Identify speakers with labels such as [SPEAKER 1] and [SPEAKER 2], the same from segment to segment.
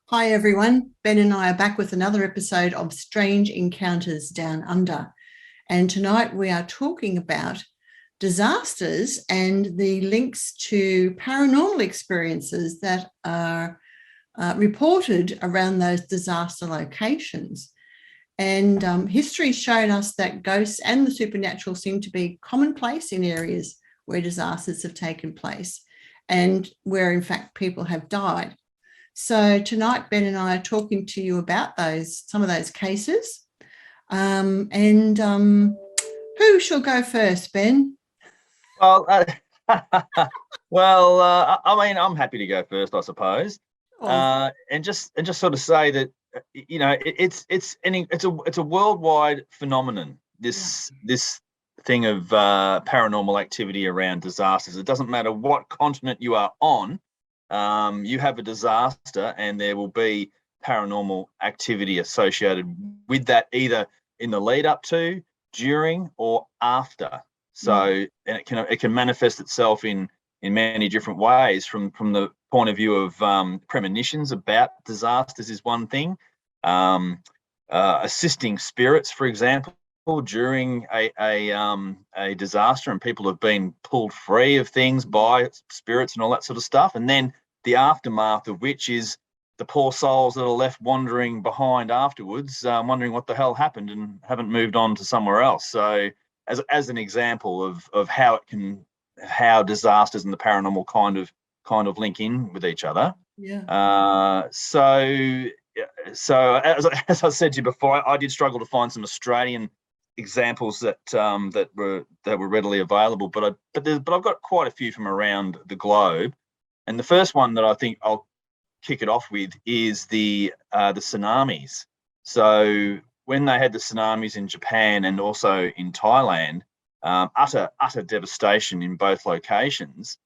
[SPEAKER 1] Hi everyone, Ben and I are back with another episode of Strange Encounters Down Under. And tonight we are talking about disasters and the links to paranormal experiences that are reported around those disaster locations. And history's shown us that ghosts and the supernatural seem to be commonplace in areas where disasters have taken place and where in fact people have died. So tonight, Ben and I are talking to you about some of those cases. Who shall go first, Ben?
[SPEAKER 2] Well, I mean, I'm happy to go first, I suppose. And just sort of say that it's a worldwide phenomenon. This thing of paranormal activity around disasters. It doesn't matter what continent you are on. You have a disaster and there will be paranormal activity associated with that, either in the lead up to, during, or after. So, and it can manifest itself in many different ways. From the point of view of premonitions about disasters is one thing. Assisting spirits, for example, during a disaster, and people have been pulled free of things by spirits and all that sort of stuff. And then the aftermath of which is the poor souls that are left wandering behind afterwards, wondering what the hell happened and haven't moved on to somewhere else. So as an example of how disasters and the paranormal kind of link in with each other.
[SPEAKER 1] Yeah.
[SPEAKER 2] So as I said to you before, I did struggle to find some Australian examples that were readily available, but I've got quite a few from around the globe. And the first one that I think I'll kick it off with is the tsunamis. So when they had the tsunamis in Japan and also in Thailand, utter devastation in both locations,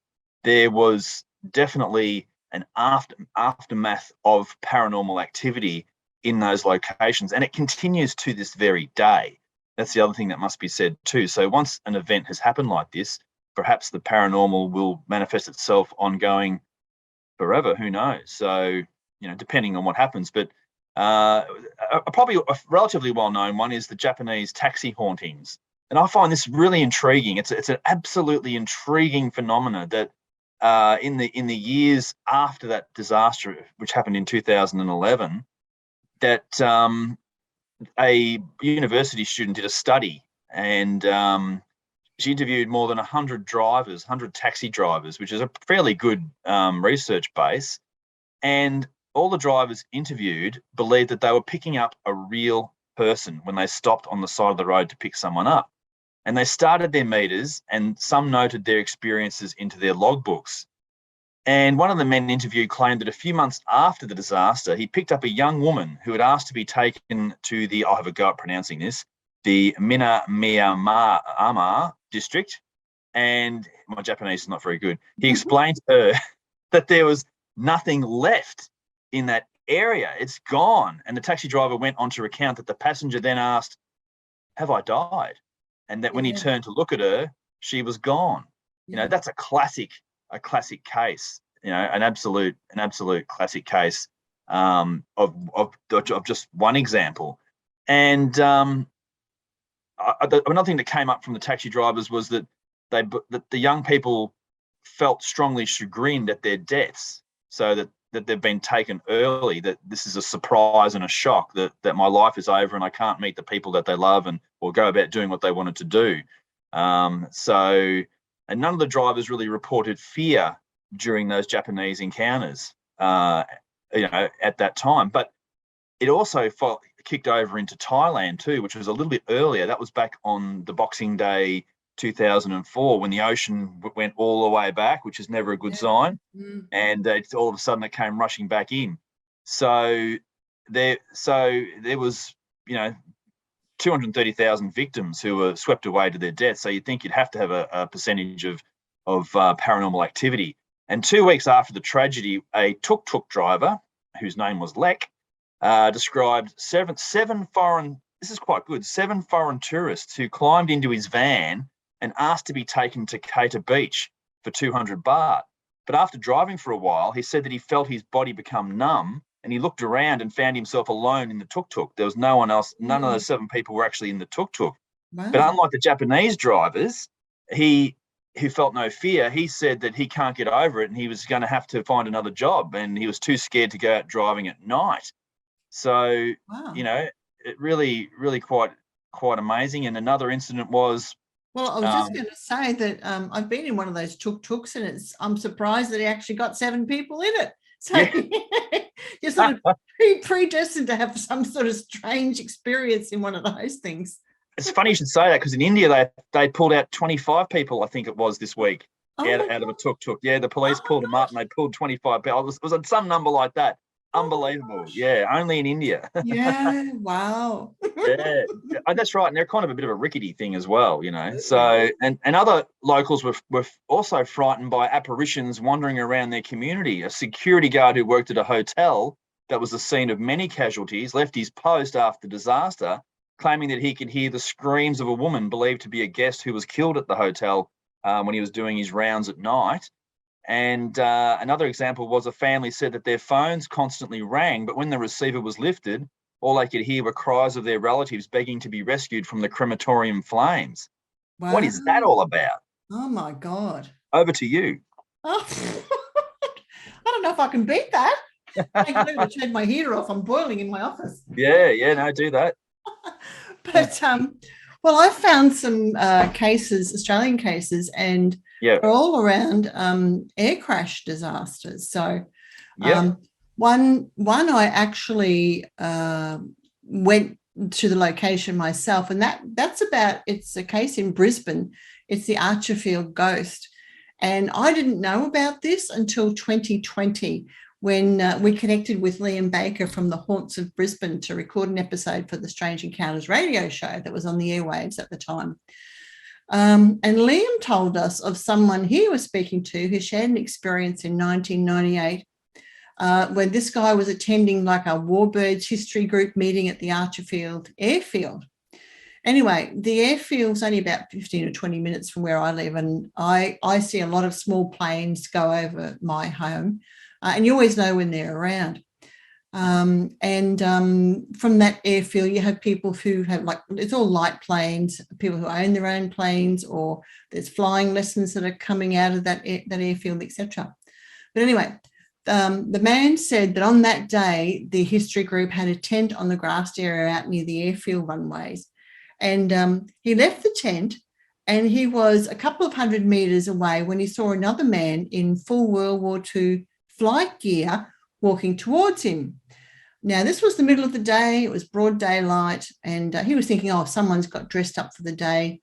[SPEAKER 2] there was definitely an aftermath of paranormal activity in those locations, and it continues to this very day. That's the other thing that must be said too. So once an event has happened like this, perhaps the paranormal will manifest itself ongoing forever. Who knows? So, depending on what happens. But probably a relatively well-known one is the Japanese taxi hauntings. And I find this really intriguing. It's an absolutely intriguing phenomena that in the years after that disaster, which happened in 2011, that a university student did a study, and she interviewed more than 100 taxi drivers, which is a fairly good research base. And all the drivers interviewed believed that they were picking up a real person when they stopped on the side of the road to pick someone up. And they started their meters, and some noted their experiences into their logbooks. And one of the men interviewed claimed that a few months after the disaster, he picked up a young woman who had asked to be taken to I'll have a go at pronouncing this, the Minamiyama district. And my Japanese is not very good. He explained to her that there was nothing left in that area. It's gone. And the taxi driver went on to recount that the passenger then asked, "Have I died?" And that when he turned to look at her, she was gone. That's a classic case, an absolute classic case of just one example. And another thing that came up from the taxi drivers was that the young people felt strongly chagrined at their deaths, so that they've been taken early, that this is a surprise and a shock that my life is over and I can't meet the people that they love or go about doing what they wanted to do. And none of the drivers really reported fear during those Japanese encounters, at that time. But it also kicked over into Thailand too, which was a little bit earlier. That was back on the Boxing Day 2004 when the ocean went all the way back, which is never a good sign. And all of a sudden it came rushing back in. So there was, 230,000 victims who were swept away to their death. So you'd think you'd have to have a percentage of paranormal activity. And 2 weeks after the tragedy, a tuk-tuk driver, whose name was Lek, described seven foreign, this is quite good, 7 foreign tourists who climbed into his van and asked to be taken to Cater Beach for 200 baht. But after driving for a while, he said that he felt his body become numb, and he looked around and found himself alone in the tuk-tuk. There was no one else. None of those 7 people were actually in the tuk-tuk.
[SPEAKER 1] Wow.
[SPEAKER 2] But unlike the Japanese drivers, who felt no fear, he said that he can't get over it and he was going to have to find another job, and he was too scared to go out driving at night. So,
[SPEAKER 1] wow.
[SPEAKER 2] It really, really quite amazing. And another incident was...
[SPEAKER 1] Well, I was just going to say that I've been in one of those tuk-tuks, and I'm surprised that he actually got 7 people in it. So yeah. You're sort of predestined to have some sort of strange experience in one of those things.
[SPEAKER 2] It's funny you should say that, because in India they pulled out 25 people, I think it was, this week out of a tuk-tuk. Yeah, the police pulled them up and they pulled 25 people. It was some number like that. Unbelievable. Yeah, only in India.
[SPEAKER 1] Yeah, wow.
[SPEAKER 2] Yeah, that's right. And they're kind of a bit of a rickety thing as well, So, and other locals were also frightened by apparitions wandering around their community. A security guard who worked at a hotel that was the scene of many casualties left his post after the disaster, claiming that he could hear the screams of a woman believed to be a guest who was killed at the hotel when he was doing his rounds at night. And another example was a family said that their phones constantly rang, but when the receiver was lifted, all they could hear were cries of their relatives begging to be rescued from the crematorium flames. Wow. What is that all about?
[SPEAKER 1] Oh, my God.
[SPEAKER 2] Over to you.
[SPEAKER 1] Oh, I don't know if I can beat that. I'm going to turn my heater off. I'm boiling in my office.
[SPEAKER 2] Yeah, no, do that.
[SPEAKER 1] But, well, I found some cases, Australian cases, and they're all around air crash disasters. So one I actually went to the location myself, and it's a case in Brisbane. It's the Archerfield Ghost. And I didn't know about this until 2020, when we connected with Liam Baker from the Haunts of Brisbane to record an episode for the Strange Encounters radio show that was on the airwaves at the time. And Liam told us of someone he was speaking to who shared an experience in 1998 when this guy was attending like a Warbirds history group meeting at the Archerfield airfield. Anyway, the airfield's only about 15 or 20 minutes from where I live, and I see a lot of small planes go over my home. And you always know when they're around. From that airfield, you have people who have, like, it's all light planes, people who own their own planes, or there's flying lessons that are coming out of that airfield, etc. But anyway, the man said that on that day, the history group had a tent on the grassed area out near the airfield runways. And he left the tent, and he was a couple of 100 meters away when he saw another man in full World War II flight gear walking towards him. Now, this was the middle of the day. It was broad daylight, and he was thinking, oh, someone's got dressed up for the day.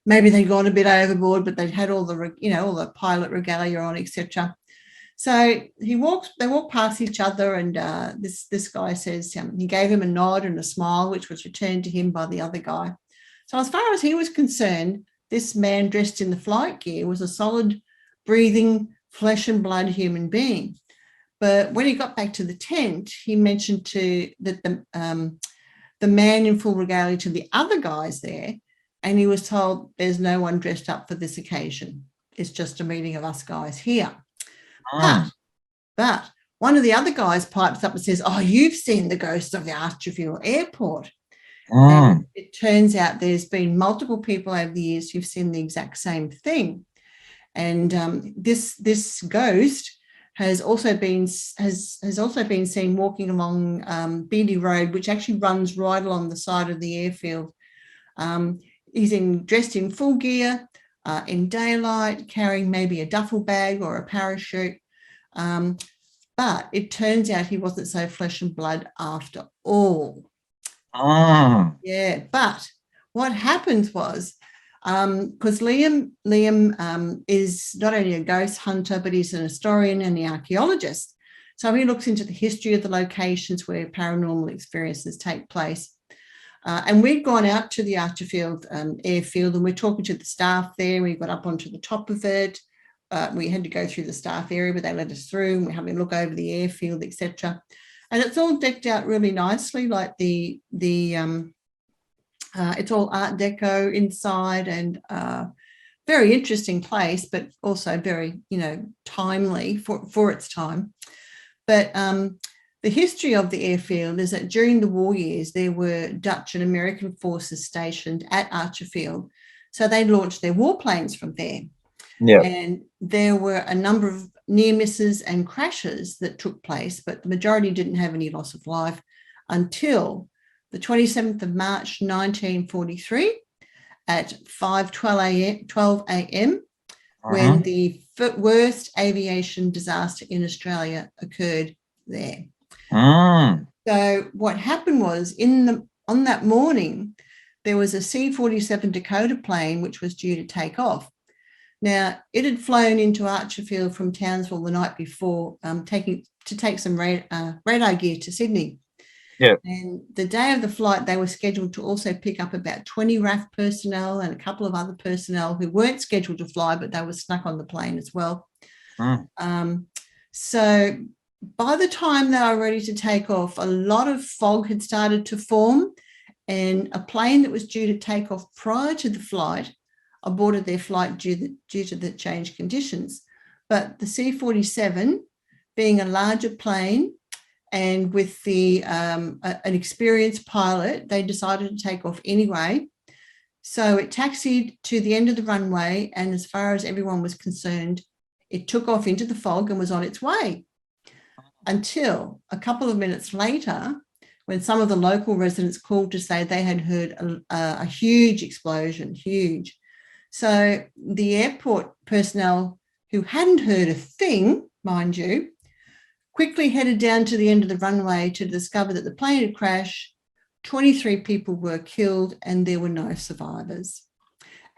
[SPEAKER 1] Maybe they'd gone a bit overboard, but they'd had all the pilot regalia on, etc. So they walk past each other, and this guy says he gave him a nod and a smile, which was returned to him by the other guy. So as far as he was concerned, this man dressed in the flight gear was a solid, breathing, flesh and blood human being. But when he got back to the tent, he mentioned that the man in full regalia to the other guys there, and he was told there's no one dressed up for this occasion. It's just a meeting of us guys here. But one of the other guys pipes up and says, oh, you've seen the ghost of the Archerfield airport. And it turns out there's been multiple people over the years who've seen the exact same thing. And this ghost has also been seen walking along Beatty Road, which actually runs right along the side of the airfield. He's dressed in full gear, in daylight, carrying maybe a duffel bag or a parachute. But it turns out he wasn't so flesh and blood after all. Yeah, but what happened was because Liam is not only a ghost hunter, but he's an historian and an archaeologist. So he looks into the history of the locations where paranormal experiences take place. And we'd gone out to the Archerfield airfield, and we're talking to the staff there. We got up onto the top of it. We had to go through the staff area, but they let us through, and we're having a look over the airfield, etc. And it's all decked out really nicely, like it's all Art Deco inside, and very interesting place, but also very, timely for its time. But the history of the airfield is that during the war years, there were Dutch and American forces stationed at Archerfield. So they launched their warplanes from there.
[SPEAKER 2] Yeah.
[SPEAKER 1] And there were a number of near misses and crashes that took place, but the majority didn't have any loss of life until the 27th of March, 1943 at 5:12 a.m. when the worst aviation disaster in Australia occurred there. So what happened was on that morning, there was a C-47 Dakota plane which was due to take off. Now, it had flown into Archerfield from Townsville the night before, take some radar gear to Sydney.
[SPEAKER 2] Yeah.
[SPEAKER 1] And the day of the flight, they were scheduled to also pick up about 20 RAF personnel and a couple of other personnel who weren't scheduled to fly, but they were snuck on the plane as well. So by the time they were ready to take off, a lot of fog had started to form, and a plane that was due to take off prior to the flight aborted their flight due to the changed conditions. But the C-47, being a larger plane and with an experienced pilot, they decided to take off anyway. So it taxied to the end of the runway, and as far as everyone was concerned, it took off into the fog and was on its way, until a couple of minutes later, when some of the local residents called to say they had heard a huge explosion, huge. So the airport personnel, who hadn't heard a thing, mind you, quickly headed down to the end of the runway to discover that the plane had crashed. 23 people were killed and there were no survivors.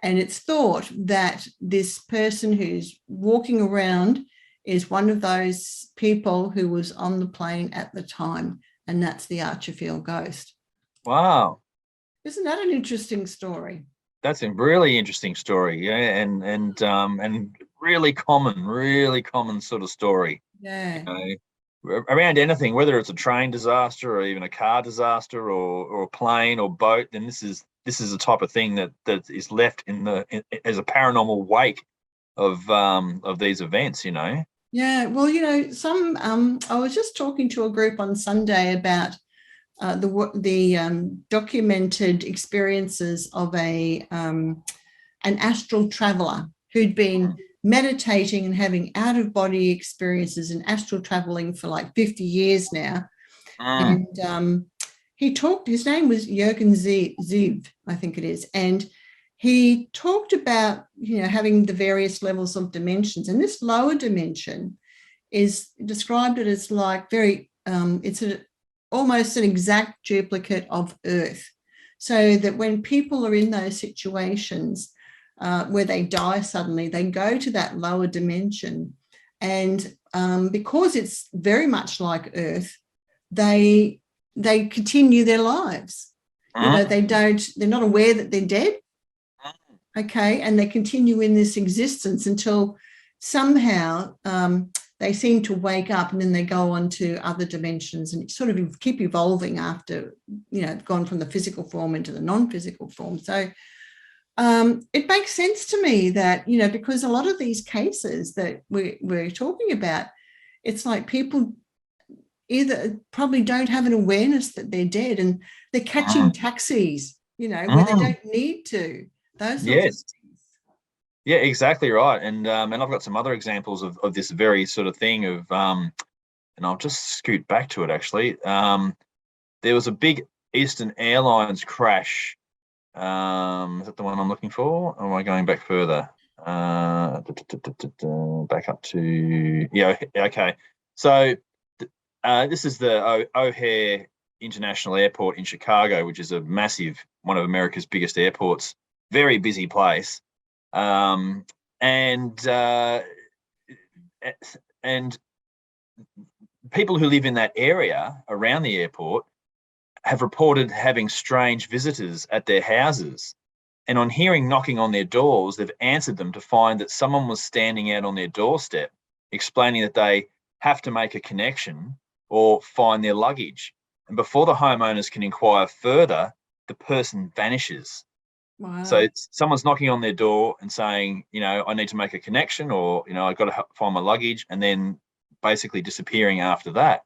[SPEAKER 1] And it's thought that this person who's walking around is one of those people who was on the plane at the time, and that's the Archerfield Ghost.
[SPEAKER 2] Wow.
[SPEAKER 1] Isn't that an interesting story?
[SPEAKER 2] That's a really interesting story, yeah, and really common sort of story.
[SPEAKER 1] Yeah.
[SPEAKER 2] Around anything, whether it's a train disaster or even a car disaster or a plane or boat, then this is the type of thing that is left as a paranormal wake of these events,
[SPEAKER 1] Yeah, well, some I was just talking to a group on Sunday about the documented experiences of an astral traveler who'd been meditating and having out-of-body experiences and astral traveling for like 50 years now. And his name was Jürgen Ziv, I think it is, and he talked about, having the various levels of dimensions, and this lower dimension is described it as like it's almost an exact duplicate of Earth, so that when people are in those situations where they die suddenly, they go to that lower dimension, and because it's very much like Earth, they continue their lives. They're not aware that they're dead. Okay, and they continue in this existence until somehow they seem to wake up, and then they go on to other dimensions and sort of keep evolving after, gone from the physical form into the non-physical form. So it makes sense to me that, because a lot of these cases that we're talking about, it's like people either probably don't have an awareness that they're dead, and they're catching taxis, where they don't need to. Those sorts of things.
[SPEAKER 2] Yeah, exactly right. And I've got some other examples of this very sort of thing of, and I'll just scoot back to it actually. There was a big Eastern Airlines crash. Is that the one I'm looking for? Or am I going back further? Back up to, okay. So this is the O'Hare International Airport in Chicago, which is a massive, one of America's biggest airports. very busy place. And people who live in that area around the airport have reported having strange visitors at their houses. And on hearing knocking on their doors, they've answered them to find that someone was standing out on their doorstep, explaining that they have to make a connection or find their luggage. And before the homeowners can inquire further, the person vanishes.
[SPEAKER 1] Wow.
[SPEAKER 2] So someone's knocking on their door and saying, I need to make a connection, or, I've got to find my luggage, and then basically disappearing after that.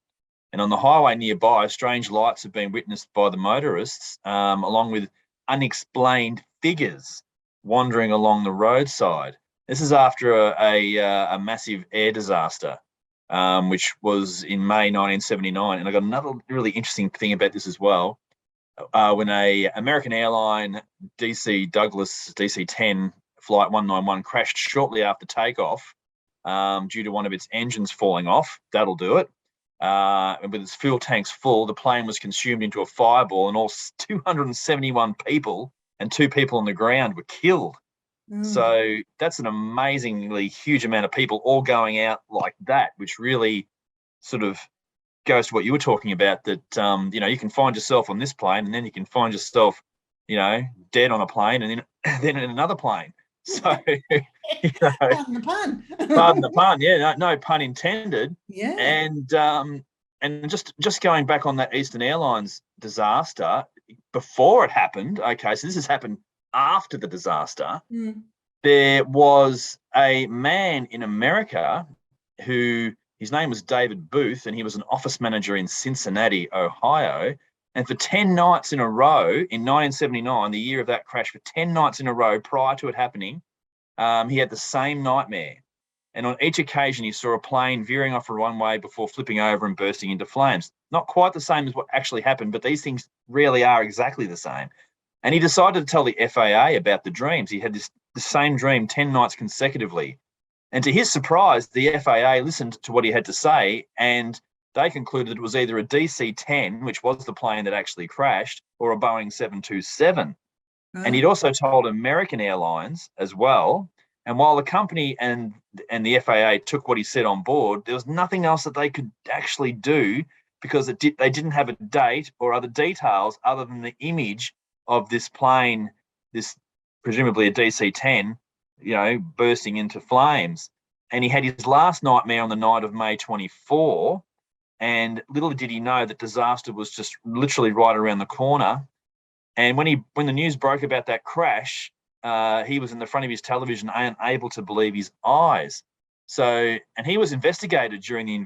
[SPEAKER 2] And on the highway nearby, strange lights have been witnessed by the motorists, along with unexplained figures wandering along the roadside. This is after a massive air disaster, which was in May 1979. And I got another really interesting thing about this as well. When a American airline DC Douglas DC-10 flight 191 crashed shortly after takeoff due to one of its engines falling off. That'll do it. And with its fuel tanks full, the plane was consumed into a fireball, and all 271 people and 2 people on the ground were killed. So that's an amazingly huge amount of people all going out like that, which really sort of goes to what you were talking about, that you can find yourself on this plane, and then you can find yourself dead on a plane, and then in another plane. So
[SPEAKER 1] Pardon the pun.
[SPEAKER 2] Pardon the pun, yeah, no pun intended.
[SPEAKER 1] Yeah.
[SPEAKER 2] And just going back on that Eastern Airlines disaster, before it happened, okay, so this has happened after the disaster. There was a man in America who, his name was David Booth, and he was an office manager in Cincinnati, Ohio. And for 10 nights in a row in 1979, the year of that crash, for 10 nights in a row prior to it happening, he had the same nightmare. And on each occasion, he saw a plane veering off a runway before flipping over and bursting into flames. Not quite the same as what actually happened, but these things really are exactly the same. And he decided to tell the FAA about the dreams. He had the same dream 10 nights consecutively. And to his surprise, the FAA listened to what he had to say, and they concluded it was either a DC-10, which was the plane that actually crashed, or a Boeing 727. And he'd also told American Airlines as well. And while the company and the FAA took what he said on board, there was nothing else that they could actually do, because they didn't have a date or other details other than the image of this plane, this presumably a DC-10, bursting into flames. And he had his last nightmare on the night of May 24. And little did he know that disaster was just literally right around the corner. And when the news broke about that crash, he was in the front of his television, unable to believe his eyes. So, and he was investigated during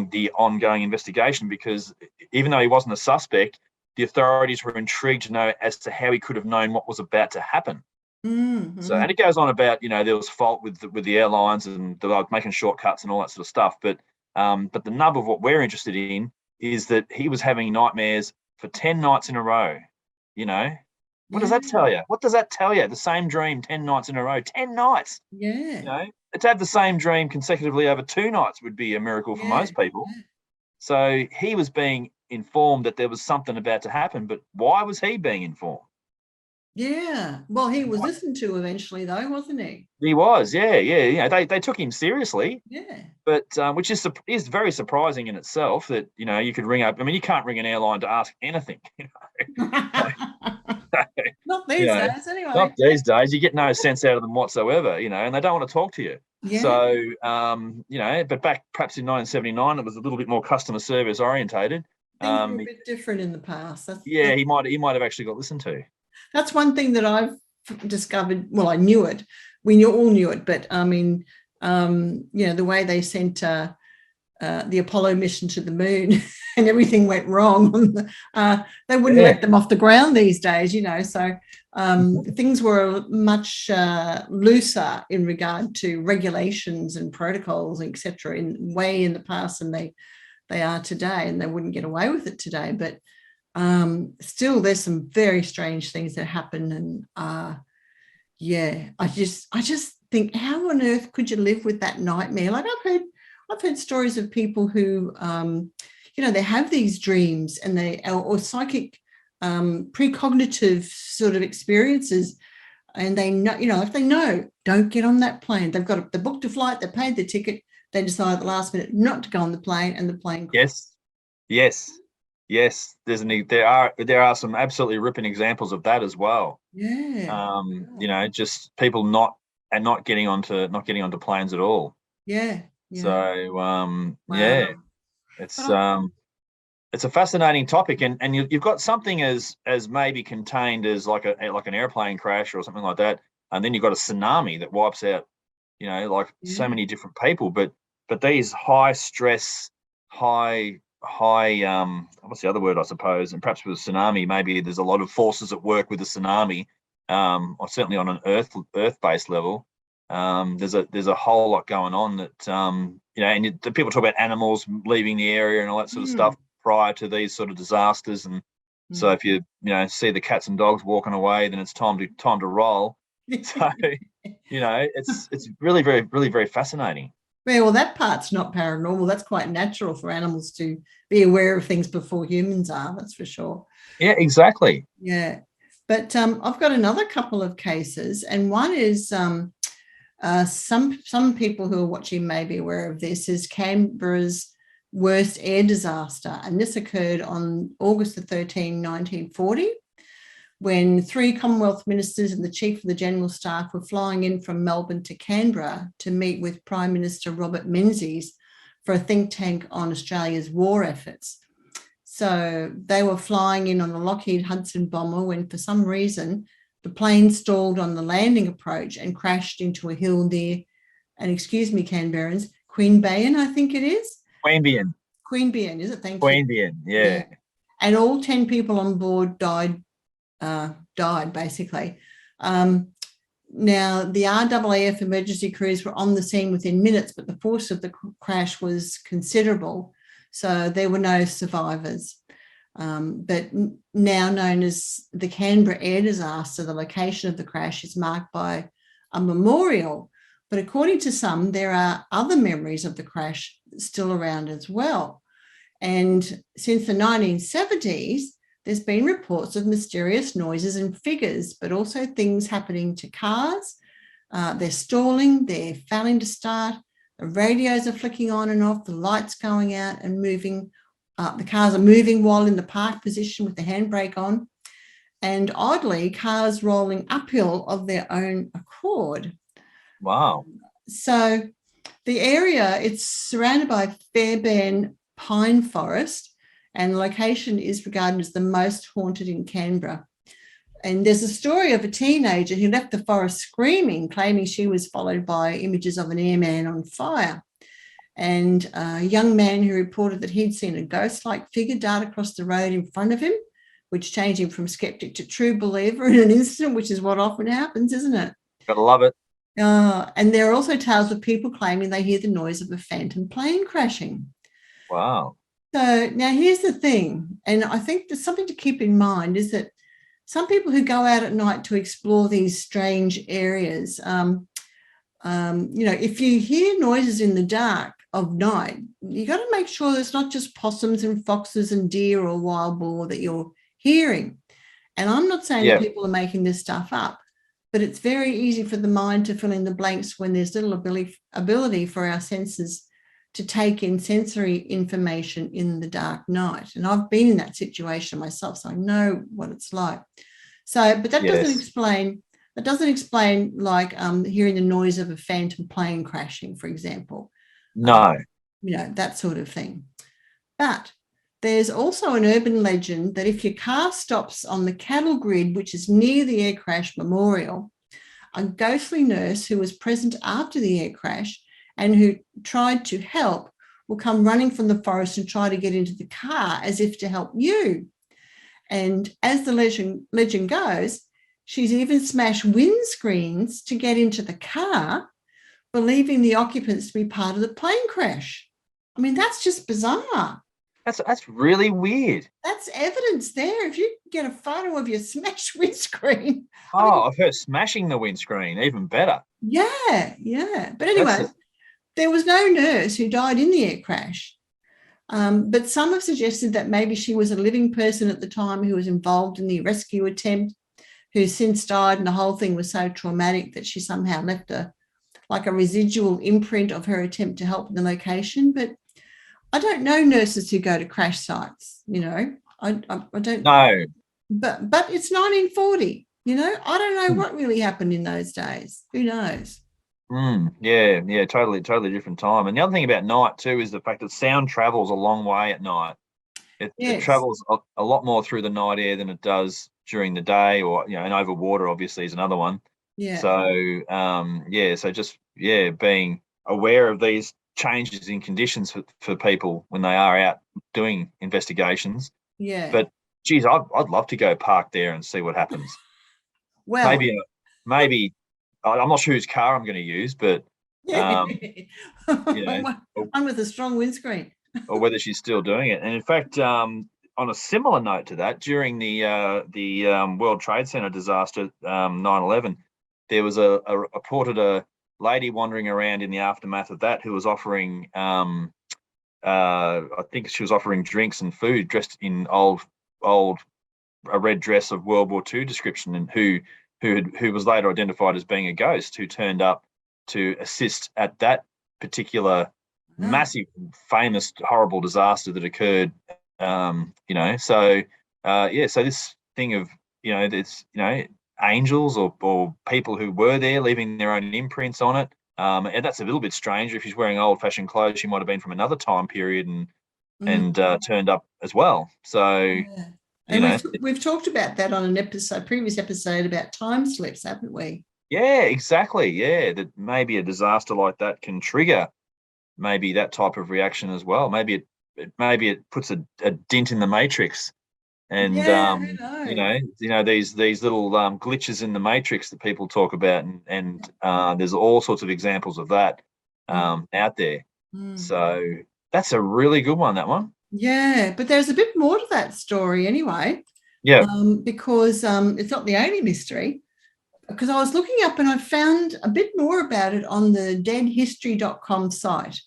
[SPEAKER 2] the ongoing investigation, because even though he wasn't a suspect, the authorities were intrigued to know as to how he could have known what was about to happen. So, and it goes on about, there was fault with the airlines, and they were making shortcuts and all that sort of stuff. But the nub of what we're interested in is that he was having nightmares for 10 nights in a row. What does that tell you? What does that tell you? The same dream 10 nights in a row, 10 nights.
[SPEAKER 1] Yeah.
[SPEAKER 2] To have the same dream consecutively over 2 nights would be a miracle for most people. So he was being informed that there was something about to happen, but why was he being informed?
[SPEAKER 1] Yeah. Well, he was listened to eventually, though, wasn't he?
[SPEAKER 2] He was, yeah. They took him seriously.
[SPEAKER 1] Yeah.
[SPEAKER 2] But which is very surprising in itself, that you could ring up. I mean, you can't ring an airline to ask anything.
[SPEAKER 1] Not these days, anyway.
[SPEAKER 2] Not these days. You get no sense out of them whatsoever, and they don't want to talk to you.
[SPEAKER 1] Yeah.
[SPEAKER 2] So, but back perhaps in 1979, it was a little bit more customer service orientated.
[SPEAKER 1] Things were a bit different in the past.
[SPEAKER 2] He might have actually got listened to.
[SPEAKER 1] That's one thing that I've discovered. Well, I knew it. We all knew it, but I mean, the way they sent the Apollo mission to the moon and everything went wrong, they wouldn't let them off the ground these days, So things were much looser in regard to regulations and protocols, etc., way in the past than they are today, and they wouldn't get away with it today. But still, there's some very strange things that happen, and I just think, how on earth could you live with that nightmare? Like I've heard stories of people who they have these dreams, and or psychic precognitive sort of experiences and they know, if they know, don't get on that plane. They booked a flight, they paid the ticket, they decide at the last minute not to go on the plane, and the plane crashes.
[SPEAKER 2] Yes. There are some absolutely ripping examples of that as well.
[SPEAKER 1] Yeah.
[SPEAKER 2] Just people not getting onto planes at all.
[SPEAKER 1] Yeah.
[SPEAKER 2] So
[SPEAKER 1] Wow.
[SPEAKER 2] it's a fascinating topic, and you've got something as maybe contained as like an airplane crash or something like that, and then you've got a tsunami that wipes out, so many different people. But these high stress, high what's the other word, I suppose, and perhaps with a tsunami, maybe there's a lot of forces at work with the tsunami, or certainly on an earth-based level. There's a whole lot going on that, and the people talk about animals leaving the area and all that sort of stuff prior to these sort of disasters. And so if you see the cats and dogs walking away, then it's time to roll. So it's really very, really very fascinating.
[SPEAKER 1] Yeah, well, that part's not paranormal. That's quite natural for animals to be aware of things before humans are. That's for sure.
[SPEAKER 2] Yeah, exactly.
[SPEAKER 1] Yeah, but I've got another couple of cases, and one is some people who are watching may be aware of this, is Canberra's worst air disaster, and this occurred on August the 13th, 1940, when 3 Commonwealth ministers and the Chief of the General Staff were flying in from Melbourne to Canberra to meet with Prime Minister Robert Menzies for a think tank on Australia's war efforts. So they were flying in on a Lockheed Hudson bomber when, for some reason, the plane stalled on the landing approach and crashed into a hill near, and excuse me, Canberrans, Queanbeyan, I think it is. Queanbeyan, is it? Thank you.
[SPEAKER 2] Queanbeyan, yeah.
[SPEAKER 1] And all 10 people on board died basically. Now, the RAAF emergency crews were on the scene within minutes, but the force of the crash was considerable, so there were no survivors. But now known as the Canberra Air Disaster, the location of the crash is marked by a memorial. But according to some, there are other memories of the crash still around as well. And since the 1970s, there's been reports of mysterious noises and figures, but also things happening to cars. They're stalling, they're failing to start, the radios are flicking on and off, the lights going out and moving. The cars are moving while in the park position with the handbrake on. And oddly, cars rolling uphill of their own accord.
[SPEAKER 2] Wow.
[SPEAKER 1] So the area, it's surrounded by Fairbairn pine forest, and the location is regarded as the most haunted in Canberra. And there's a story of a teenager who left the forest screaming, claiming she was followed by images of an airman on fire. And a young man who reported that he'd seen a ghost-like figure dart across the road in front of him, which changed him from skeptic to true believer in an instant, which is what often happens, isn't it?
[SPEAKER 2] Gotta love it.
[SPEAKER 1] And there are also tales of people claiming they hear the noise of a phantom plane crashing.
[SPEAKER 2] Wow.
[SPEAKER 1] So now here's the thing, and I think there's something to keep in mind, is that some people who go out at night to explore these strange areas, if you hear noises in the dark of night, you got to make sure it's not just possums and foxes and deer or wild boar that you're hearing. And I'm not saying that people are making this stuff up, but it's very easy for the mind to fill in the blanks when there's little ability for our senses to take in sensory information in the dark night. And I've been in that situation myself, so I know what it's like. So, but that doesn't explain like hearing the noise of a phantom plane crashing, for example.
[SPEAKER 2] No.
[SPEAKER 1] That sort of thing. But there's also an urban legend that if your car stops on the cattle grid, which is near the air crash memorial, a ghostly nurse who was present after the air crash and who tried to help will come running from the forest and try to get into the car as if to help you. And as the legend goes, she's even smashed windscreens to get into the car, believing the occupants to be part of the plane crash. I mean, that's just bizarre.
[SPEAKER 2] That's really weird.
[SPEAKER 1] That's evidence there. If you get a photo of your smashed windscreen.
[SPEAKER 2] I've heard smashing the windscreen, even better.
[SPEAKER 1] Yeah. But anyway, there was no nurse who died in the air crash. But some have suggested that maybe she was a living person at the time who was involved in the rescue attempt, who's since died, and the whole thing was so traumatic that she somehow left a residual imprint of her attempt to help in the location. But I don't know nurses who go to crash sites, I don't
[SPEAKER 2] No.
[SPEAKER 1] but it's 1940, I don't know what really happened in those days. Who knows?
[SPEAKER 2] Yeah, totally different time. And the other thing about night too is the fact that sound travels a long way at night. It travels a lot more through the night air than it does during the day, or and over water obviously is another one.
[SPEAKER 1] Yeah.
[SPEAKER 2] So just being aware of these changes in conditions for people when they are out doing investigations.
[SPEAKER 1] Yeah.
[SPEAKER 2] But geez, I'd love to go park there and see what happens.
[SPEAKER 1] Well,
[SPEAKER 2] maybe I'm not sure whose car I'm going to use, but
[SPEAKER 1] one with a strong windscreen.
[SPEAKER 2] Or whether she's still doing it. And in fact, on a similar note to that, during the World Trade Center disaster, 9/11, there was reported a lady wandering around in the aftermath of that who was offering, I think she was offering drinks and food dressed in a red dress of World War II description, and who was later identified as being a ghost who turned up to assist at that particular massive, famous, horrible disaster that occurred. So this thing of it's angels or people who were there leaving their own imprints on it, and that's a little bit strange. If she's wearing old-fashioned clothes, she might have been from another time period and turned up as well. So
[SPEAKER 1] we've talked about that on previous episode about time slips, haven't we?
[SPEAKER 2] Yeah, exactly. Yeah, that maybe a disaster like that can trigger maybe that type of reaction as well. Maybe it puts a dent in the matrix, and
[SPEAKER 1] who knows?
[SPEAKER 2] these little glitches in the matrix that people talk about, and there's all sorts of examples of that out there. So that's a really good one, that one.
[SPEAKER 1] Yeah, but there's a bit more to that story anyway.
[SPEAKER 2] Yeah.
[SPEAKER 1] Because it's not the only mystery. Because I was looking up and I found a bit more about it on the deadhistory.com site,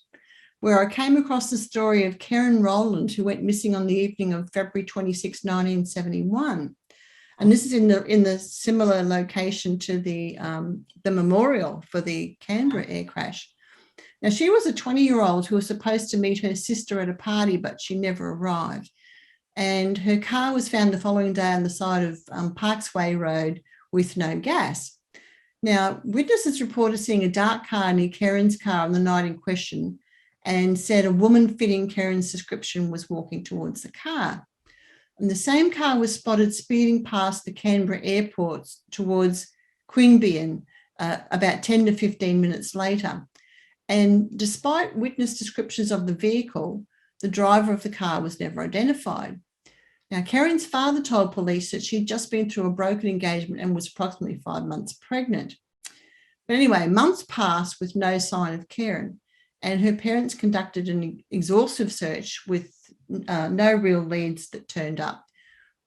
[SPEAKER 1] where I came across the story of Karen Rowland, who went missing on the evening of February 26, 1971. And this is in the similar location to the memorial for the Canberra air crash. Now, she was a 20-year-old who was supposed to meet her sister at a party, but she never arrived. And her car was found the following day on the side of Parksway Road with no gas. Now, witnesses reported seeing a dark car near Karen's car on the night in question, and said a woman fitting Karen's description was walking towards the car. And the same car was spotted speeding past the Canberra airport towards Queanbeyan about 10 to 15 minutes later. And despite witness descriptions of the vehicle, the driver of the car was never identified. Now, Karen's father told police that she'd just been through a broken engagement and was approximately 5 months pregnant. But anyway, months passed with no sign of Karen, and her parents conducted an exhaustive search with no real leads that turned up.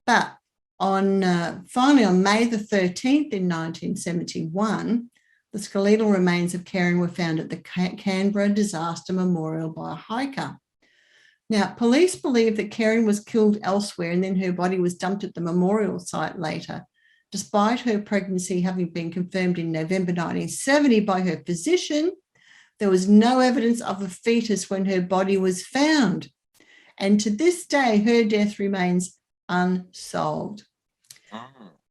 [SPEAKER 1] But finally on May the 13th in 1971, the skeletal remains of Karen were found at the Canberra Disaster Memorial by a hiker. Now, police believe that Karen was killed elsewhere and then her body was dumped at the memorial site later, despite her pregnancy having been confirmed in November 1970 by her physician. There was no evidence of a fetus when her body was found. And to this day, her death remains unsolved.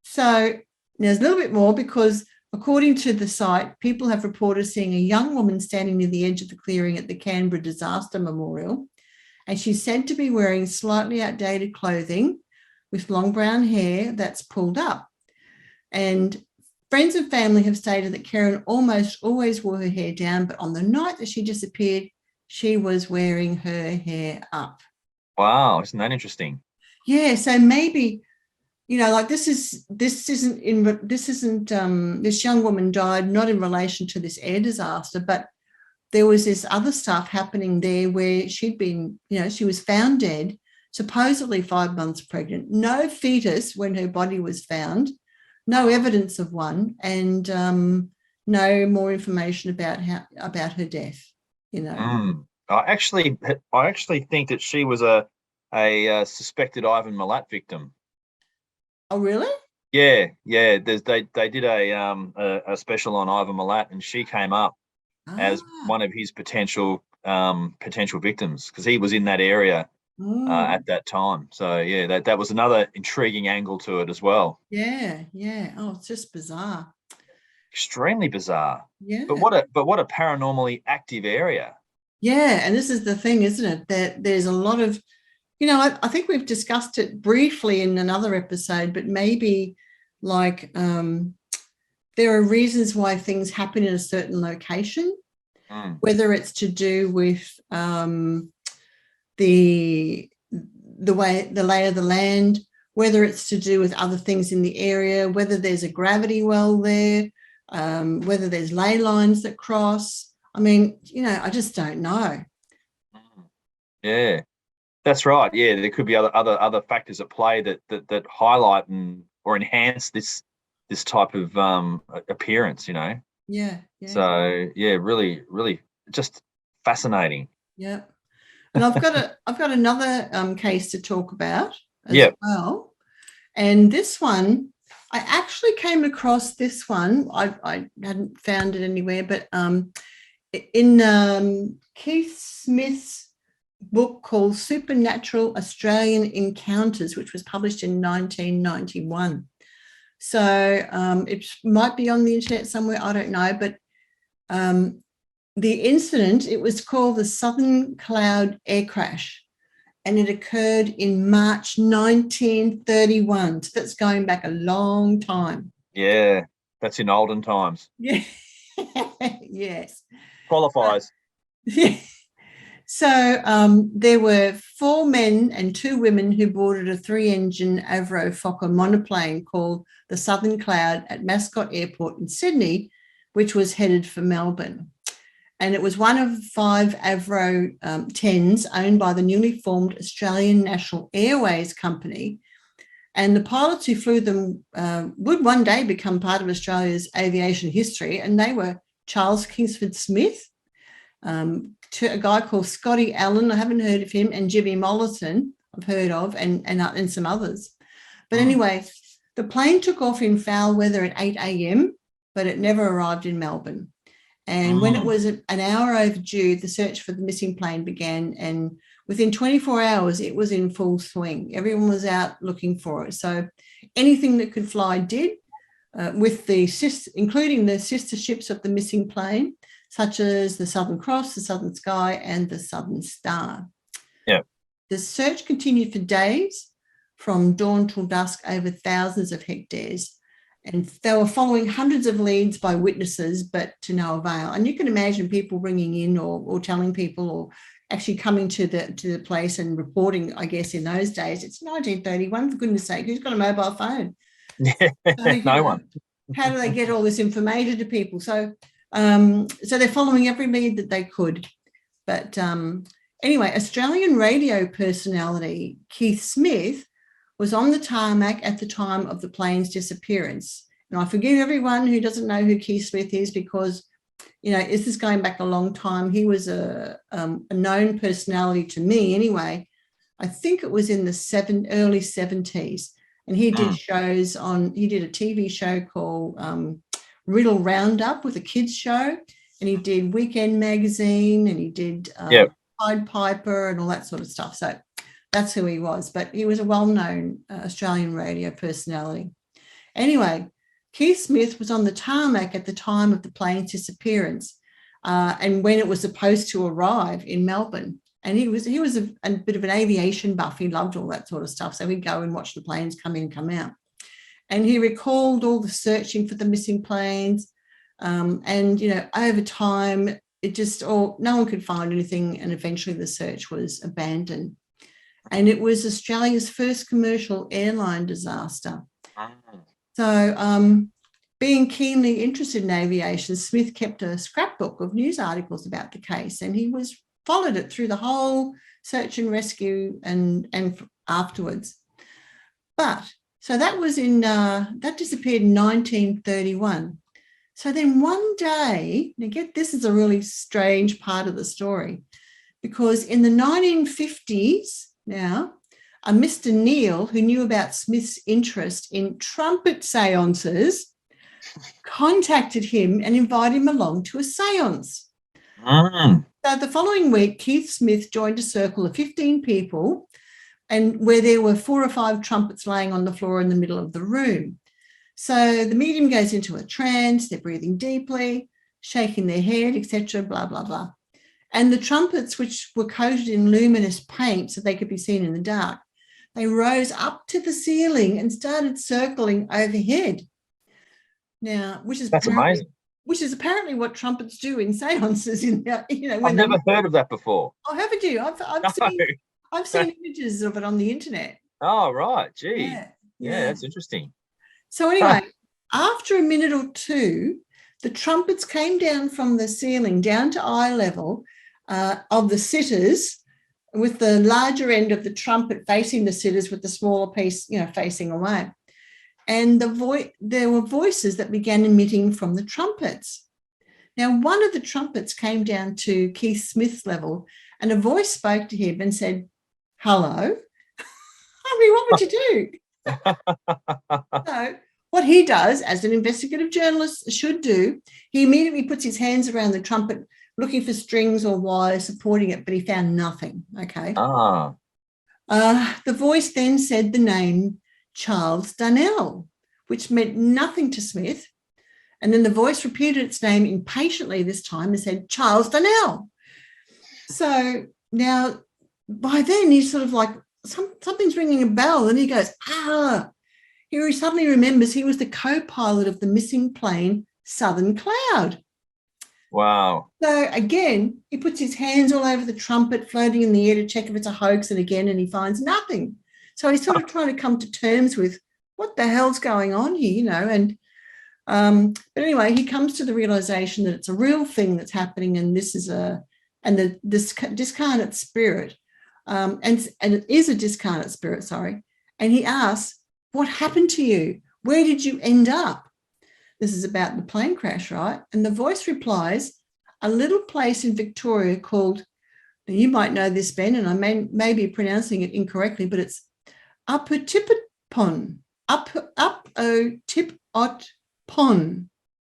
[SPEAKER 1] So there's a little bit more, because according to the site, people have reported seeing a young woman standing near the edge of the clearing at the Canberra Disaster Memorial. And she's said to be wearing slightly outdated clothing with long brown hair that's pulled up. And friends and family have stated that Karen almost always wore her hair down, but on the night that she disappeared, she was wearing her hair up.
[SPEAKER 2] Wow, isn't that interesting?
[SPEAKER 1] Yeah, so maybe, this young woman died not in relation to this air disaster, but there was this other stuff happening there where she'd been, she was found dead, supposedly 5 months pregnant, no fetus when her body was found, no evidence of one, and no more information about her death.
[SPEAKER 2] I actually think that she was a suspected Ivan Milat victim.
[SPEAKER 1] Oh, really?
[SPEAKER 2] Yeah, yeah. They did a special on Ivan Milat, and she came up as
[SPEAKER 1] Ah,
[SPEAKER 2] one of his potential victims because he was in that area
[SPEAKER 1] oh,
[SPEAKER 2] at that time. So yeah, that was another intriguing angle to it as well.
[SPEAKER 1] yeah, yeah. Oh, it's just bizarre.
[SPEAKER 2] Extremely bizarre,
[SPEAKER 1] Yeah.
[SPEAKER 2] but what a paranormally active area.
[SPEAKER 1] Yeah, and this is the thing, isn't it? That there's a lot of, I think we've discussed it briefly in another episode, but maybe like there are reasons why things happen in a certain location,
[SPEAKER 2] Mm,
[SPEAKER 1] whether it's to do with the the lay of the land, whether it's to do with other things in the area, whether there's a gravity well there, whether there's ley lines that cross. I mean, I just don't know.
[SPEAKER 2] mm. Yeah, that's right. Yeah, there could be other factors at play that highlight and or enhance this type of appearance.
[SPEAKER 1] Yeah, yeah,
[SPEAKER 2] So yeah, really just fascinating.
[SPEAKER 1] yeah. And I've got another case to talk about as
[SPEAKER 2] Yeah.
[SPEAKER 1] well. And this one, I actually came across this one. I hadn't found it anywhere, but in Keith Smith's book called Supernatural Australian Encounters, which was published in 1991. So it might be on the internet somewhere, I don't know, but um, the incident, it was called the Southern Cloud Air Crash, and it occurred in March 1931. So that's going back a long time.
[SPEAKER 2] Yeah, that's in olden times.
[SPEAKER 1] Yeah. Yes.
[SPEAKER 2] Qualifies.
[SPEAKER 1] Yeah. So there were 4 men and 2 women who boarded a 3-engine Avro Fokker monoplane called the Southern Cloud at Mascot Airport in Sydney, which was headed for Melbourne. And it was one of 5 Avro 10s owned by the newly formed Australian National Airways Company. And the pilots who flew them would one day become part of Australia's aviation history. And they were Charles Kingsford Smith, to a guy called Scotty Allen, I haven't heard of him, and Jimmy Mollison, I've heard of, and some others. But anyway, the plane took off in foul weather at 8 a.m., but it never arrived in Melbourne. And when it was an hour overdue, the search for the missing plane began. And within 24 hours, it was in full swing. Everyone was out looking for it. So anything that could fly did, including the sister ships of the missing plane, such as the Southern Cross, the Southern Sky, and the Southern Star.
[SPEAKER 2] Yeah.
[SPEAKER 1] The search continued for days, from dawn till dusk, over thousands of hectares. And they were following hundreds of leads by witnesses, but to no avail. And you can imagine people ringing in or telling people, or actually coming to the place and reporting. I guess in those days, it's 1931, for goodness sake, who's got a mobile phone?
[SPEAKER 2] Yeah,
[SPEAKER 1] So,
[SPEAKER 2] no one.
[SPEAKER 1] How do they get all this information to people? So they're following every lead that they could. But anyway, Australian radio personality Keith Smith was on the tarmac at the time of the plane's disappearance. And I forgive everyone who doesn't know who Keith Smith is, because, this is going back a long time. He was a known personality to me anyway. I think it was in the early 70s. And he did he did a TV show called Riddle Roundup, with a kids show. And he did Weekend Magazine, and he did Pied Piper and all that sort of stuff. So that's who he was. But he was a well-known Australian radio personality. Anyway, Keith Smith was on the tarmac at the time of the plane's disappearance, and when it was supposed to arrive in Melbourne. And he was a bit of an aviation buff. He loved all that sort of stuff. So he'd go and watch the planes come in, come out. And he recalled all the searching for the missing planes. And, over time, no one could find anything. And eventually the search was abandoned. And it was Australia's first commercial airline disaster. So being keenly interested in aviation, Smith kept a scrapbook of news articles about the case, and he followed it through the whole search and rescue and afterwards. But so that was that disappeared in 1931. So then one day, this is a really strange part of the story, because in the 1950s now, a Mr. Neal, who knew about Smith's interest in trumpet seances, contacted him and invited him along to a seance. So the following week, Keith Smith joined a circle of 15 people, and where there were 4 or 5 trumpets laying on the floor in the middle of the room. So the medium goes into a trance, they're breathing deeply, shaking their head, etc., blah, blah, blah. And the trumpets, which were coated in luminous paint so they could be seen in the dark, they rose up to the ceiling and started circling overhead. Now,
[SPEAKER 2] That's amazing.
[SPEAKER 1] Which is apparently what trumpets do in seances.
[SPEAKER 2] I've never heard of that before.
[SPEAKER 1] Oh, haven't you? I've seen images of it on the internet.
[SPEAKER 2] Oh, right. Gee.
[SPEAKER 1] Yeah,
[SPEAKER 2] that's interesting.
[SPEAKER 1] So anyway, after a minute or two, the trumpets came down from the ceiling down to eye level of the sitters, with the larger end of the trumpet facing the sitters with the smaller piece, facing away. And there were voices that began emitting from the trumpets. Now, one of the trumpets came down to Keith Smith's level, and a voice spoke to him and said, "Hello." I mean, what would you do? So what he does, as an investigative journalist should do, he immediately puts his hands around the trumpet, looking for strings or wires supporting it, but he found nothing. Okay. The voice then said the name Charles Darnell, which meant nothing to Smith. And then the voice repeated its name impatiently this time and said, "Charles Darnell." So now, by then, he's sort of like, something's ringing a bell, and he goes, Here he suddenly remembers he was the co-pilot of the missing plane, Southern Cloud.
[SPEAKER 2] Wow.
[SPEAKER 1] So again, he puts his hands all over the trumpet, floating in the air to check if it's a hoax, and he finds nothing. So he's sort of trying to come to terms with what the hell's going on here, and but anyway, he comes to the realization that it's a real thing that's happening, and this discarnate spirit, and it is a discarnate spirit, sorry. And he asks, "What happened to you? Where did you end up?" This is about the plane crash, right? And the voice replies, "A little place in Victoria called," you might know this, Ben, and I may be pronouncing it incorrectly, but it's Upper-Tippot-Pon. Upper-Tippot-Pon.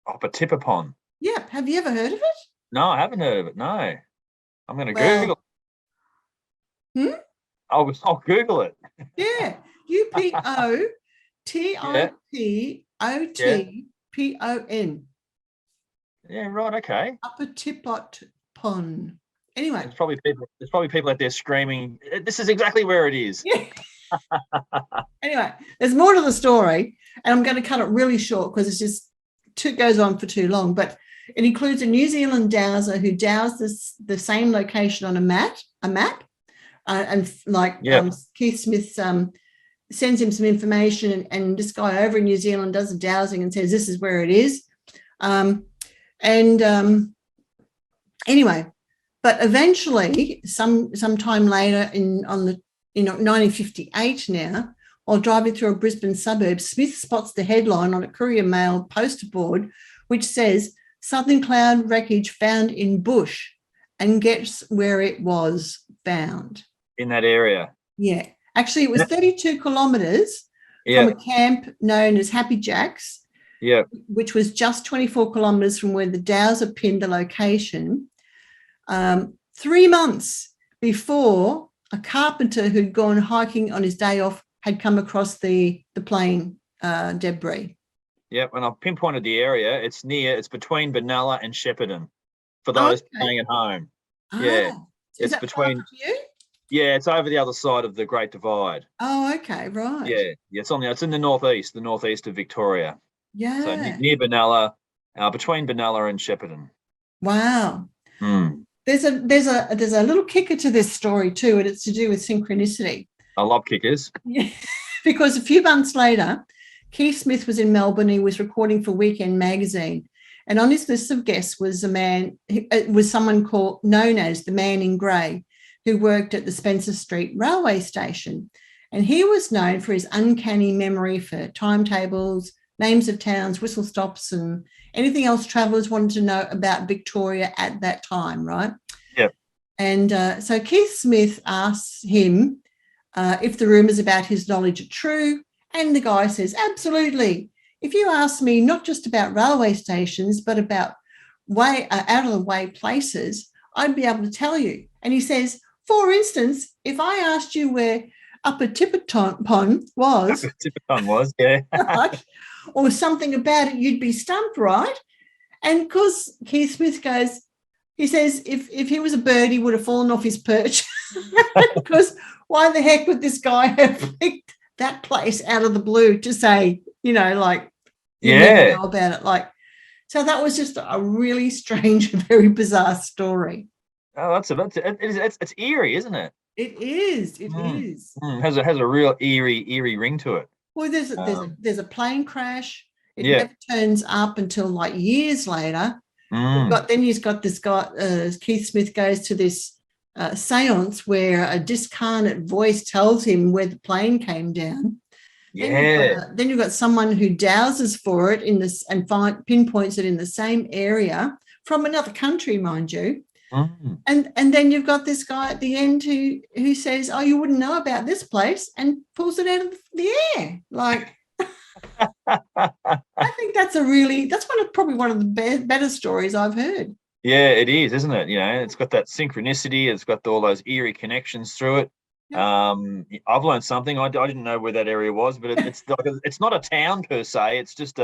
[SPEAKER 2] Upper-Tippot-Pon.
[SPEAKER 1] Yep. Have you ever heard of it?
[SPEAKER 2] No, I haven't heard of it. No. I'm going to Google it. I'll Google it.
[SPEAKER 1] Yeah. Upper-Tippot-Pon.
[SPEAKER 2] Yeah, right. Okay.
[SPEAKER 1] Upper-Tippot-Pon. Anyway,
[SPEAKER 2] there's probably people out there screaming, "This is exactly where it is."
[SPEAKER 1] Yeah. Anyway, there's more to the story, and I'm going to cut it really short because it goes on for too long. But it includes a New Zealand dowser who dowsed the same location on a map, and Keith Smith sends him some information, and this guy over in New Zealand does the dowsing and says this is where it is. Anyway, but eventually, sometime later in 1958 now, while driving through a Brisbane suburb, Smith spots the headline on a Courier Mail poster board, which says, "Southern Cloud wreckage found in bush," and guess where it was found?
[SPEAKER 2] In that area.
[SPEAKER 1] Yeah. Actually, it was 32 kilometres from a camp known as Happy Jack's, which was just 24 kilometres from where the dowser pinned the location. 3 months before, a carpenter who'd gone hiking on his day off had come across the plane debris.
[SPEAKER 2] Yep, and I've pinpointed the area. It's between Benalla and Shepparton for those playing at home. Yeah.
[SPEAKER 1] Is that between far from you?
[SPEAKER 2] Yeah, it's over the other side of the Great Divide.
[SPEAKER 1] Oh, okay, right.
[SPEAKER 2] Yeah, it's in the northeast of Victoria.
[SPEAKER 1] Yeah.
[SPEAKER 2] So near Benalla, between Benalla and Shepparton.
[SPEAKER 1] Wow. There's a little kicker to this story too, and it's to do with synchronicity.
[SPEAKER 2] I love kickers.
[SPEAKER 1] Yeah, because a few months later, Keith Smith was in Melbourne. He was recording for Weekend magazine, and on his list of guests was someone known as the Man in Grey, who worked at the Spencer Street railway station, and he was known for his uncanny memory for timetables, names of towns, whistle stops, and anything else travellers wanted to know about Victoria at that time, right?
[SPEAKER 2] Yep.
[SPEAKER 1] And so Keith Smith asks him if the rumours about his knowledge are true. And the guy says, absolutely. If you ask me not just about railway stations, but about out of the way places, I'd be able to tell you. And he says, for instance, if I asked you where Upper Tipperton was,
[SPEAKER 2] Tipperton was, yeah.
[SPEAKER 1] right, or something about it, you'd be stumped, right? And because Keith Smith goes, he says, if he was a bird, he would have fallen off his perch. Because why the heck would this guy have picked that place out of the blue to say, you know, like, you never know about it. Like, so that was just a really strange, very bizarre story.
[SPEAKER 2] Oh, it's eerie, isn't it?
[SPEAKER 1] It is. It is.
[SPEAKER 2] Has a real eerie ring to it.
[SPEAKER 1] Well, there's a plane crash. It
[SPEAKER 2] Yeah.
[SPEAKER 1] never turns up until like years later. But then he's got this guy, Keith Smith goes to this seance where a discarnate voice tells him where the plane came down.
[SPEAKER 2] Yeah.
[SPEAKER 1] Then you've got someone who dowses for it in this and pinpoints it in the same area from another country, mind you. And then you've got this guy at the end who says, "Oh, you wouldn't know about this place," and pulls it out of the air. Like, I think that's probably one of the better stories I've heard.
[SPEAKER 2] Yeah, it is, isn't it? You know, it's got that synchronicity. It's got all those eerie connections through it. Yeah. I've learned something. I didn't know where that area was, but it's not a town per se. It's just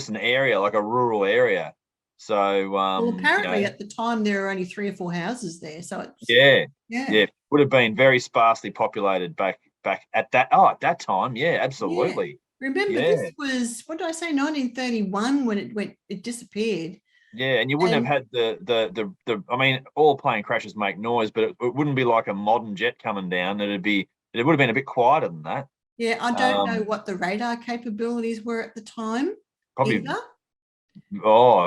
[SPEAKER 2] an area, like a rural area. So
[SPEAKER 1] well, apparently at the time there were only 3 or 4 houses there. So it's
[SPEAKER 2] it would have been very sparsely populated back at that time. Yeah, absolutely.
[SPEAKER 1] Yeah. Remember, this was, what did I say, 1931 when it disappeared.
[SPEAKER 2] Yeah, and you wouldn't have had the I mean, all plane crashes make noise, but it wouldn't be like a modern jet coming down. It would have been a bit quieter than that.
[SPEAKER 1] Yeah, I don't know what the radar capabilities were at the time.
[SPEAKER 2] Probably
[SPEAKER 1] either.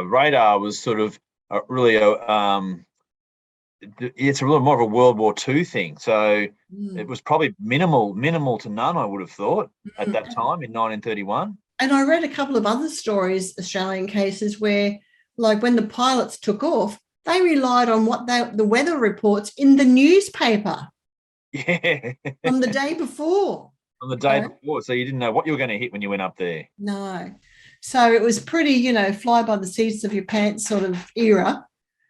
[SPEAKER 2] Radar was sort of really it's a little more of a World War II thing. So it was probably minimal to none, I would have thought, at that time in 1931.
[SPEAKER 1] And I read a couple of other stories, Australian cases, where, like, when the pilots took off, they relied on the weather reports in the newspaper.
[SPEAKER 2] Yeah.
[SPEAKER 1] From the day before.
[SPEAKER 2] From the day before. So you didn't know what you were going to hit when you went up there.
[SPEAKER 1] No. So it was pretty, fly by the seats of your pants sort of era.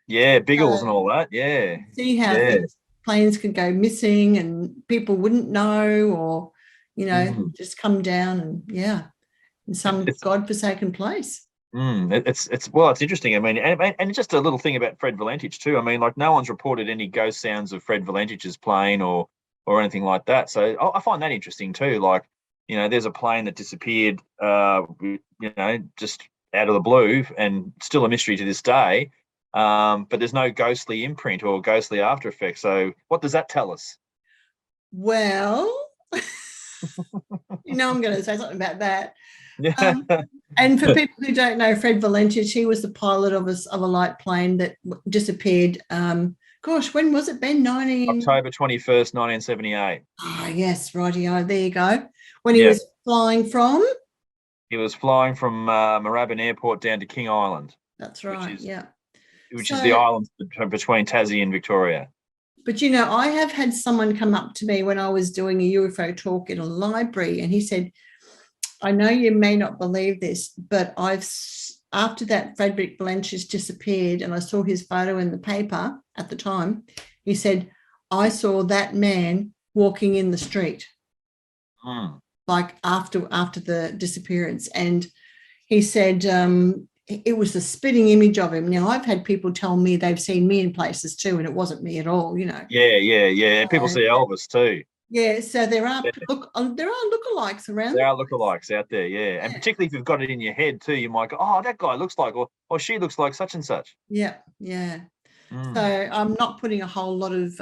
[SPEAKER 2] Yeah, Biggles and all that. Yeah.
[SPEAKER 1] See how planes could go missing and people wouldn't know, or, just come down and, in some godforsaken place.
[SPEAKER 2] It's interesting. I mean, and just a little thing about Fred Valentich too. I mean, like, no one's reported any ghost sounds of Fred Valentich's plane or anything like that. So I find that interesting too. Like, there's a plane that disappeared, just out of the blue, and still a mystery to this day. But there's no ghostly imprint or ghostly after effects. So what does that tell us?
[SPEAKER 1] Well, I'm going to say something about that. And for people who don't know, Fred Valentich, he was the pilot of a light plane that disappeared. When was it, Ben?
[SPEAKER 2] October 21st, 1978.
[SPEAKER 1] Oh, yes, rightio. There you go. When he was flying from?
[SPEAKER 2] He was flying from Moorabbin Airport down to King Island.
[SPEAKER 1] That's right,
[SPEAKER 2] which is the island between Tassie and Victoria.
[SPEAKER 1] But, I have had someone come up to me when I was doing a UFO talk in a library, and he said, I know you may not believe this, but after that Frederick Valentich disappeared and I saw his photo in the paper at the time, he said, I saw that man walking in the street, like after the disappearance. And he said it was the spitting image of him. Now, I've had people tell me they've seen me in places too, and it wasn't me at all,
[SPEAKER 2] Yeah. People see Elvis too.
[SPEAKER 1] Yeah, so there are lookalikes around.
[SPEAKER 2] There are lookalikes out there, yeah. And particularly if you've got it in your head too, you might go, oh, that guy looks like, or she looks like such and such.
[SPEAKER 1] Yeah. So I'm not putting a whole lot of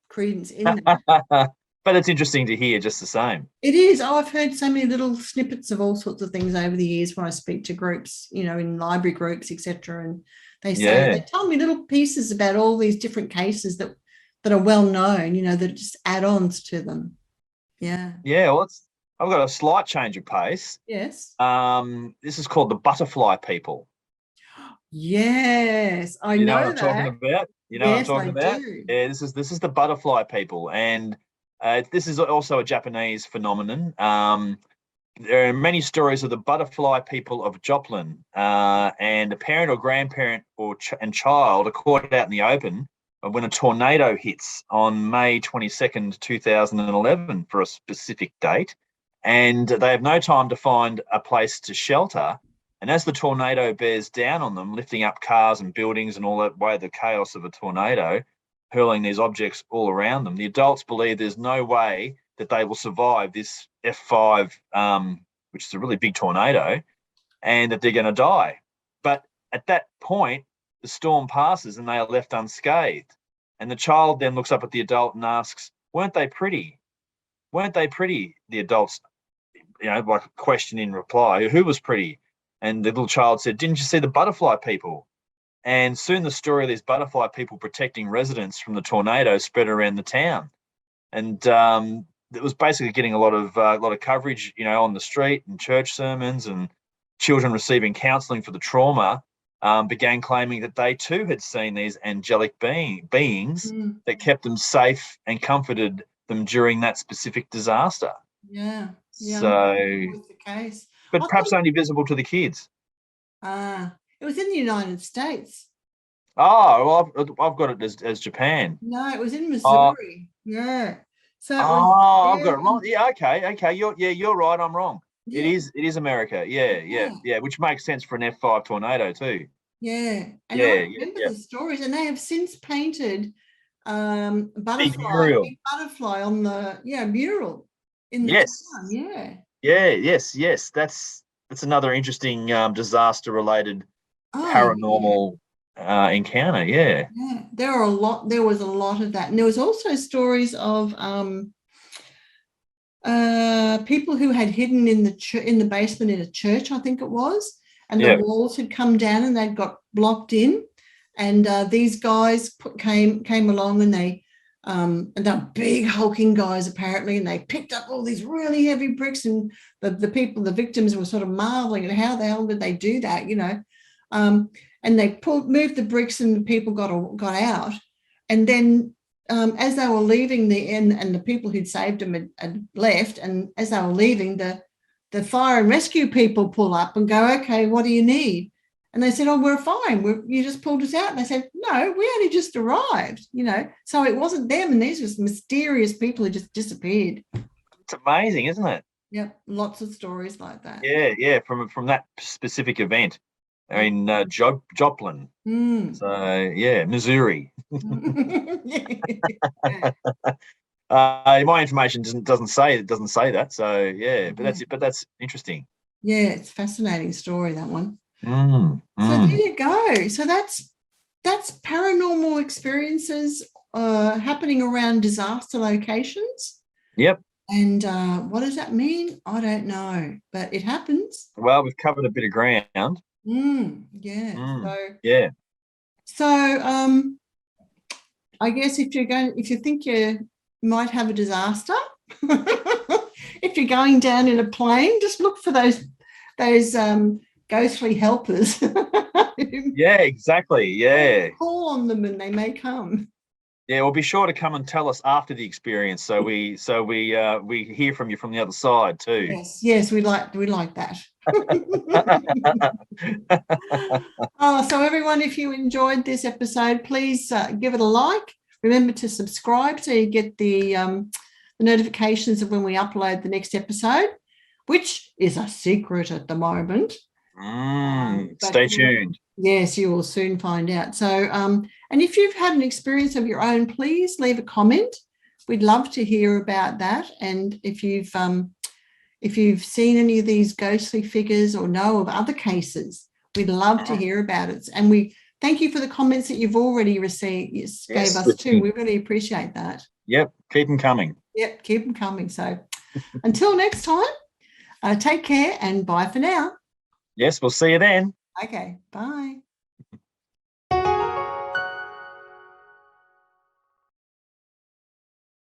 [SPEAKER 1] credence in that.
[SPEAKER 2] But it's interesting to hear just the same.
[SPEAKER 1] It is. I've heard so many little snippets of all sorts of things over the years when I speak to groups, in library groups, etc. And they tell me little pieces about all these different cases that are well known, that are just add-ons to them. Yeah.
[SPEAKER 2] Yeah, well, I've got a slight change of pace.
[SPEAKER 1] Yes.
[SPEAKER 2] This is called the butterfly people.
[SPEAKER 1] Yes, I know
[SPEAKER 2] what I'm talking about. You know what I'm talking about?
[SPEAKER 1] Do.
[SPEAKER 2] Yeah, this is the butterfly people, and This is also a Japanese phenomenon. There are many stories of the butterfly people of Joplin, and a parent or grandparent and child are caught out in the open when a tornado hits on May 22nd, 2011 for a specific date, and they have no time to find a place to shelter. And as the tornado bears down on them, lifting up cars and buildings and all that way, the chaos of a tornado, hurling these objects all around them, the adults believe there's no way that they will survive this F5, which is a really big tornado, and that they're going to die. But at that point, the storm passes and they are left unscathed. And the child then looks up at the adult and asks, weren't they pretty? Weren't they pretty? The adults, like a question in reply, who was pretty? And the little child said, didn't you see the butterfly people? And soon the story of these butterfly people protecting residents from the tornado spread around the town. And it was basically getting a lot of coverage, on the street and church sermons, and children receiving counselling for the trauma began claiming that they too had seen these angelic beings that kept them safe and comforted them during that specific disaster.
[SPEAKER 1] Yeah.
[SPEAKER 2] So,
[SPEAKER 1] was the case.
[SPEAKER 2] But perhaps only visible to the kids.
[SPEAKER 1] It was in the United States.
[SPEAKER 2] Oh, well, I've got it as Japan.
[SPEAKER 1] No, it was in Missouri. Yeah. So
[SPEAKER 2] I've got it wrong. Yeah, okay. You're right. I'm wrong. Yeah. It is America. Yeah. Which makes sense for an F5 tornado too.
[SPEAKER 1] Yeah. And I remember the stories, and they have since painted big butterfly on the mural in the town. Yeah.
[SPEAKER 2] Yeah. Yes. That's another interesting disaster related paranormal encounter. Yeah.
[SPEAKER 1] There was a lot of that, and there was also stories of people who had hidden in the basement in a church, I think it was, and the walls had come down and they'd got blocked in, and these guys came along, and they're big hulking guys apparently, and they picked up all these really heavy bricks, and the victims were sort of marveling at how the hell did they do that, and they moved the bricks, and the people got out. And then as they were leaving the inn, and the people who'd saved them had left, and as they were leaving, the fire and rescue people pull up and go, okay, what do you need? And they said, oh, we're fine. You just pulled us out. And they said, no, we only just arrived, So it wasn't them, and these were mysterious people who just disappeared.
[SPEAKER 2] It's amazing, isn't it?
[SPEAKER 1] Yep, lots of stories like that.
[SPEAKER 2] Yeah, from that specific event. I mean, Joplin. So Missouri. My information doesn't say that. So but that's interesting.
[SPEAKER 1] Yeah, it's a fascinating story, that one. So there you go. So that's paranormal experiences happening around disaster locations.
[SPEAKER 2] Yep. And
[SPEAKER 1] what does that mean? I don't know, but it happens.
[SPEAKER 2] Well, we've covered a bit of ground. So
[SPEAKER 1] I guess if you think you might have a disaster, if you're going down in a plane, just look for those ghostly helpers.
[SPEAKER 2] Yeah, exactly. Yeah.
[SPEAKER 1] Call on them and they may come.
[SPEAKER 2] Yeah, well, be sure to come and tell us after the experience, so we hear from you from the other side too.
[SPEAKER 1] Yes, we like that. So everyone, if you enjoyed this episode, please give it a like. Remember to subscribe so you get the notifications of when we upload the next episode, which is a secret at the moment.
[SPEAKER 2] Stay tuned.
[SPEAKER 1] Yes, you will soon find out. So, and if you've had an experience of your own, please leave a comment. We'd love to hear about that. And if you've seen any of these ghostly figures or know of other cases, we'd love to hear about it. And we thank you for the comments that you've already gave us too. We really appreciate that.
[SPEAKER 2] Yep, keep them coming.
[SPEAKER 1] Yep, keep them coming. So until next time, take care and bye for now.
[SPEAKER 2] Yes, we'll see you then.
[SPEAKER 1] Okay, bye.